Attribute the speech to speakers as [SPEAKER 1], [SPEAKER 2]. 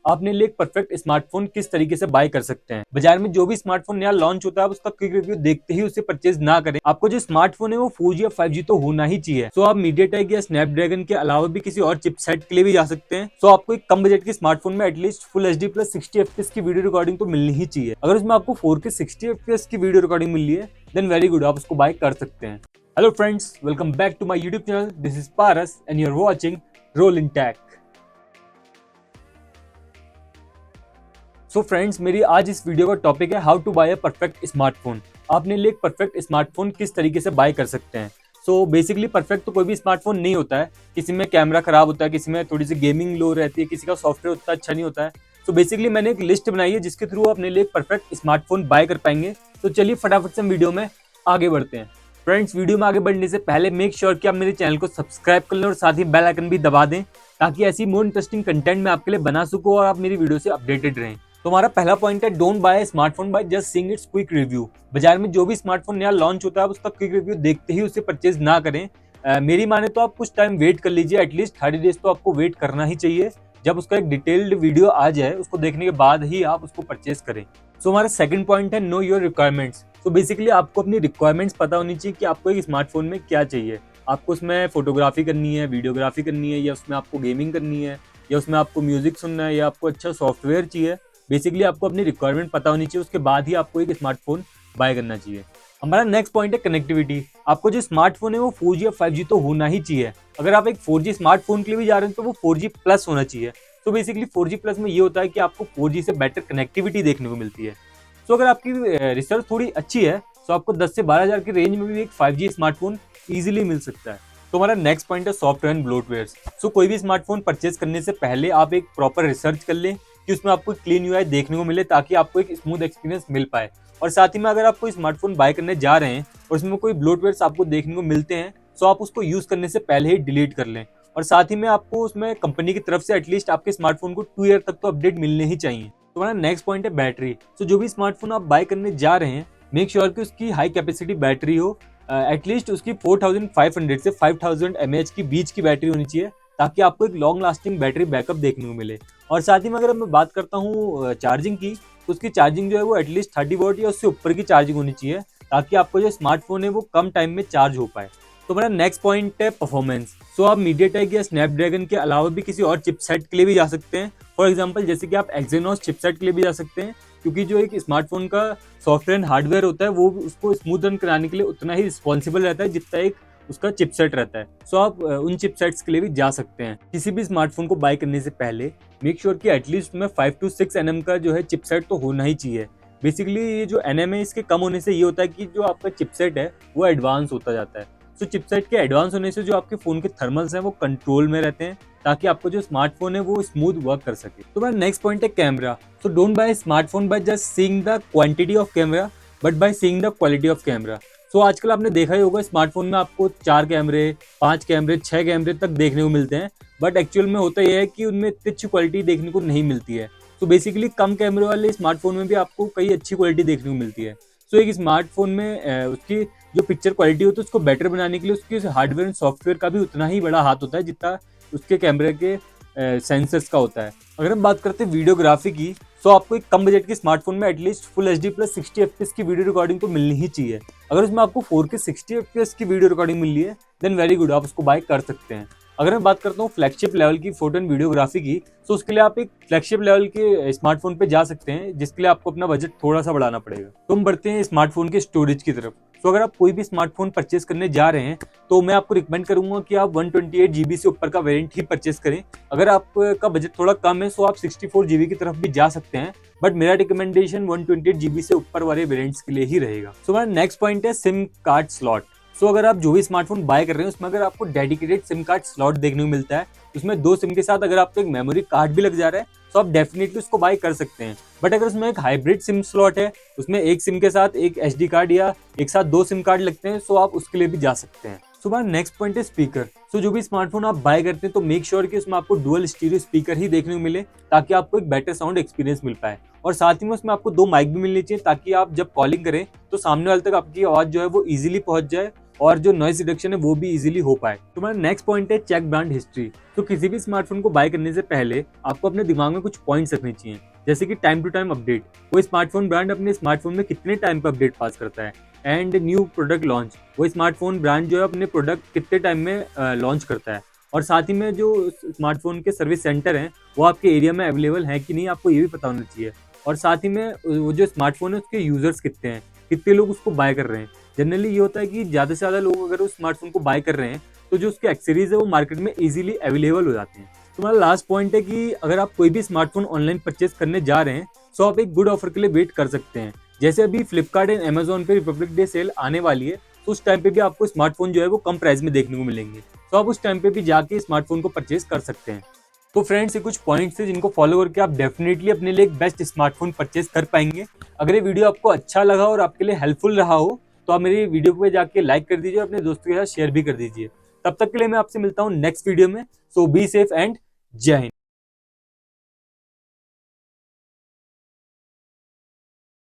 [SPEAKER 1] आपने लिए एक परफेक्ट स्मार्टफोन किस तरीके से बाय कर सकते हैं। बाजार में जो भी स्मार्टफोन नया लॉन्च होता है आप उसका क्विक रिव्यू देखते ही उसे परचेज ना करें। आपको जो स्मार्टफोन है वो 4G या 5G तो होना ही चाहिए। सो आप मीडियाटेक या स्नैपड्रैगन के अलावा भी किसी और चिपसेट के लिए भी जा सकते हैं। सो आपको एक कम बजट के स्मार्टफोन में at least full HD plus 60 FPS की वीडियो रिकॉर्डिंग तो मिलनी ही चाहिए। अगर उसमें आपको 4K 60 FPS की वीडियो रिकॉर्डिंग मिल रही है देन वेरी गुड, आप उसको बाय कर सकते हैं। Hello friends, welcome back to my YouTube channel. This is Paras and you are watching roll in tech. So friends, मेरी आज इस वीडियो का टॉपिक है how to buy a perfect smartphone. आपने लिए एक परफेक्ट स्मार्टफोन किस तरीके से बाय कर सकते हैं। सो बेसिकली परफेक्ट तो कोई भी स्मार्टफोन नहीं होता है। किसी में कैमरा खराब होता है, किसी में थोड़ी सी गेमिंग लो रहती है, किसी का सॉफ्टवेयर उतना अच्छा नहीं होता है। सो बेसिकली मैंने एक लिस्ट बनाई है जिसके थ्रू अपने लिए एक परफेक्ट स्मार्टफोन बाय कर पाएंगे। तो चलिए फटाफट से वीडियो में आगे बढ़ते हैं। फ्रेंड्स, वीडियो में आगे बढ़ने से पहले मेक श्योर कि आप मेरे चैनल को सब्सक्राइब कर लें और साथ ही बेल आइकन भी दबा दें ताकि ऐसी मोर इंटरेस्टिंग कंटेंट मैं आपके लिए बना सकूं और आप मेरी वीडियो से अपडेटेड रहें। तो हमारा पहला पॉइंट है don't buy smartphone by just seeing it's quick review. बाजार में जो भी स्मार्टफोन नया लॉन्च होता है आप उसका क्विक रिव्यू देखते ही उसे परचेज ना करें। मेरी माने तो आप कुछ टाइम वेट कर लीजिए, एटलीस्ट 30 डेज तो आपको वेट करना ही चाहिए। जब उसका एक डिटेल्ड वीडियो आ जाए उसको देखने के बाद ही आप उसको परचेज करें। सो हमारा सेकंड पॉइंट है नो योर रिक्वायरमेंट्स। तो बेसिकली आपको अपनी रिक्वायरमेंट्स पता होनी चाहिए कि आपको एक स्मार्टफोन में क्या चाहिए। आपको उसमें फोटोग्राफी करनी है, वीडियोग्राफी करनी है, या उसमें आपको गेमिंग करनी है, या उसमें आपको म्यूजिक सुनना है, या आपको अच्छा सॉफ्टवेयर चाहिए। बेसिकली आपको अपनी रिक्वायरमेंट पता होनी चाहिए, उसके बाद ही आपको एक स्मार्टफोन बाय करना चाहिए। हमारा नेक्स्ट पॉइंट है कनेक्टिविटी। आपको जो स्मार्टफोन है वो 4G या 5G तो होना ही चाहिए। अगर आप एक 4G स्मार्टफोन के लिए भी जा रहे हैं तो वो 4G प्लस होना चाहिए। तो बेसिकली 4G प्लस में ये होता है कि आपको 4G से बेटर कनेक्टिविटी देखने को मिलती है। तो अगर आपकी रिसर्च थोड़ी अच्छी है तो आपको 10 से 12 हज़ार की रेंज में भी एक 5G स्मार्टफोन ईजिली मिल सकता है। तो हमारा नेक्स्ट पॉइंट है सॉफ्टवेयर एंड ब्लोटवेयर। सो कोई भी स्मार्टफोन परचेज करने से पहले आप एक प्रॉपर रिसर्च कर लें कि उसमें आपको क्लीन यूआई देखने को मिले ताकि आपको एक स्मूथ एक्सपीरियंस मिल पाए। और साथ ही में अगर आप कोई स्मार्टफोन बाय करने जा रहे हैं और उसमें कोई ब्लोटवेयर आपको देखने को मिलते हैं तो आप उसको यूज करने से पहले ही डिलीट कर लें। और साथ ही में आपको उसमें कंपनी की तरफ से एटलीस्ट आपके स्मार्टफोन को 2 ईयर तक तो अपडेट मिलने ही चाहिए। तो हमारा नेक्स्ट पॉइंट है बैटरी। तो जो भी स्मार्टफोन आप बाय करने जा रहे हैं मेक श्योर कि उसकी हाई कैपेसिटी बैटरी हो। एटलीस्ट उसकी 4500 से 5000 mAh की बीच की बैटरी होनी चाहिए ताकि आपको एक लॉन्ग लास्टिंग बैटरी बैकअप देखने को मिले। और साथ ही में अगर मैं बात करता हूँ चार्जिंग की तो उसकी चार्जिंग जो है वो एटलीस्ट 30 वॉट या उससे ऊपर की चार्जिंग होनी चाहिए ताकि आपको जो स्मार्टफोन है वो कम टाइम में चार्ज हो पाए। तो मेरा नेक्स्ट पॉइंट है परफॉर्मेंस। सो आप मीडियाटेक या स्नैपड्रैगन के अलावा भी किसी और चिपसेट के लिए भी जा सकते हैं। फॉर एग्जांपल जैसे कि आप एक्जीनोस चिपसेट के लिए भी जा सकते हैं क्योंकि जो एक स्मार्टफोन का सॉफ्टवेयर एंड हार्डवेयर होता है वो उसको स्मूथ रन कराने के लिए उतना ही रिस्पॉन्सिबल रहता है जितना एक उसका चिपसेट रहता है। सो आप उन चिपसेट्स के लिए भी जा सकते हैं। किसी भी स्मार्टफोन को बाय करने से पहले मेक श्योर कि एटलीस्ट में 5 to 6 nm का जो है चिपसेट तो होना ही चाहिए। बेसिकली ये जो NM है इसके कम होने से ये होता है कि जो आपका चिपसेट है वो एडवांस होता जाता है। सो चिपसेट के एडवांस होने से जो आपके फोन के थर्मल्स हैं वो कंट्रोल में रहते हैं ताकि आपको जो स्मार्टफोन है वो स्मूथ वर्क कर सके। तो मेरा नेक्स्ट पॉइंट है camera. So don't buy smartphone by just seeing the quantity of camera but by seeing the quality of camera. So आजकल आपने देखा ही होगा स्मार्टफोन में आपको 4 कैमरे, 5 कैमरे, 6 कैमरे तक देखने को मिलते हैं बट एक्चुअल में होता यह है कि उनमें इतनी अच्छी क्वालिटी देखने को नहीं मिलती है। तो बेसिकली कम कैमरे वाले स्मार्टफोन में भी आपको कई अच्छी क्वालिटी देखने को मिलती है। सो एक स्मार्टफोन में उसकी जो पिक्चर क्वालिटी होती है उसको बेटर बनाने के लिए उसके हार्डवेयर एंड सॉफ्टवेयर का भी उतना ही बड़ा हाथ होता है जितना उसके कैमरे के सेंसर्स का होता है। अगर हम बात करते हैं वीडियोग्राफी की तो आपको एक कम बजट के स्मार्टफोन में at least full HD plus 60 FPS की वीडियो रिकॉर्डिंग तो मिलनी ही चाहिए। अगर उसमें आपको 4K 60 FPS की वीडियो रिकॉर्डिंग मिल रही है देन वेरी गुड, आप उसको बाय कर सकते हैं। अगर मैं बात करता हूँ फ्लैगशिप लेवल की फोटो एंड वीडियोग्राफी की तो उसके लिए आप एक फ्लैगशिप लेवल के स्मार्टफोन पे जा सकते हैं जिसके लिए आपको अपना बजट थोड़ा सा बढ़ाना पड़ेगा। तो हम बढ़ते हैं स्मार्टफोन के स्टोरेज की तरफ। तो अगर आप कोई भी स्मार्टफोन परचेस करने जा रहे हैं तो मैं आपको रिकमेंड करूंगा कि आप 128 GB से ऊपर का वेरिएंट ही परचेस करें। अगर आपका बजट थोड़ा कम है तो आप 64 GB की तरफ भी जा सकते हैं बट मेरा रिकमेंडेशन 128 GB से ऊपर वाले वेरिएंट्स के लिए ही रहेगा। सो हमारा नेक्स्ट पॉइंट है सिम कार्ड स्लॉट। सो अगर आप जो भी स्मार्टफोन बाय कर रहे हैं उसमें अगर आपको डेडिकेटेड सिम कार्ड स्लॉट देखने को मिलता है उसमें 2 सिम के साथ अगर आपको एक मेमोरी कार्ड भी लग जा रहा है तो आप डेफिनेटली उसको बाय कर सकते हैं। बट अगर उसमें एक हाइब्रिड सिम स्लॉट है, उसमें एक सिम के साथ एक SD कार्ड या एक साथ 2 सिम कार्ड लगते हैं तो आप उसके लिए भी जा सकते हैं। सो हमारा नेक्स्ट पॉइंट है स्पीकर। सो जो भी स्मार्टफोन आप बाय करते हैं तो मेक श्योर कि उसमें आपको डुअल स्टीरियो स्पीकर ही देखने को मिले ताकि आपको एक बेटर साउंड एक्सपीरियंस मिल पाए। और साथ ही में उसमें आपको 2 माइक भी मिलनी चाहिए ताकि आप जब कॉलिंग करें तो सामने वाले तक आपकी आवाज जो है वो इजीली पहुंच जाए और जो नॉइस रिडक्शन है वो भी इजीली हो पाए। तुम्हारा नेक्स्ट पॉइंट है चेक ब्रांड हिस्ट्री। तो किसी भी स्मार्टफोन को बाय करने से पहले आपको अपने दिमाग में कुछ पॉइंट्स रखने चाहिए, जैसे कि टाइम टू टाइम अपडेट, वो स्मार्टफोन ब्रांड अपने स्मार्टफोन में कितने टाइम पर अपडेट पास करता है, एंड न्यू प्रोडक्ट लॉन्च, वो स्मार्टफोन ब्रांड जो है अपने प्रोडक्ट कितने टाइम में लॉन्च करता है, और साथ ही में जो स्मार्टफोन के सर्विस सेंटर हैं वो आपके एरिया में अवेलेबल है कि नहीं, आपको ये भी पता होना चाहिए। और साथ ही में वो जो स्मार्टफोन है उसके यूजर्स कितने हैं, कितने लोग उसको बाय कर रहे हैं। जनरली ये होता है कि ज़्यादा से ज़्यादा लोग अगर उस स्मार्टफोन को बाय कर रहे हैं तो जो उसके एक्सेसरीज है वो मार्केट में इजीली अवेलेबल हो जाते हैं। तुम्हारा लास्ट पॉइंट है कि अगर आप कोई भी स्मार्टफोन ऑनलाइन परचेज करने जा रहे हैं तो आप एक गुड ऑफर के लिए वेट कर सकते हैं। जैसे अभी फ्लिपकार्ट एंड अमेजोन पे रिपब्लिक डे सेल आने वाली है, तो उस टाइम पे भी आपको स्मार्टफोन जो है वो कम प्राइस में देखने को मिलेंगे, तो आप उस टाइम पे भी जाके स्मार्टफोन को परचेज कर सकते हैं। तो फ्रेंड्स, ये कुछ पॉइंट्स थे जिनको फॉलो करके आप डेफिनेटली अपने लिए एक बेस्ट स्मार्टफोन परचेज कर पाएंगे। अगर ये वीडियो आपको अच्छा लगा और आपके लिए हेल्पफुल रहा हो तो आप मेरी वीडियो पे जाके लाइक कर दीजिए और अपने दोस्तों के साथ शेयर भी कर दीजिए। तब तक के लिए मैं आपसे मिलता हूँ नेक्स्ट वीडियो में। सो बी सेफ एंड जय हिंद।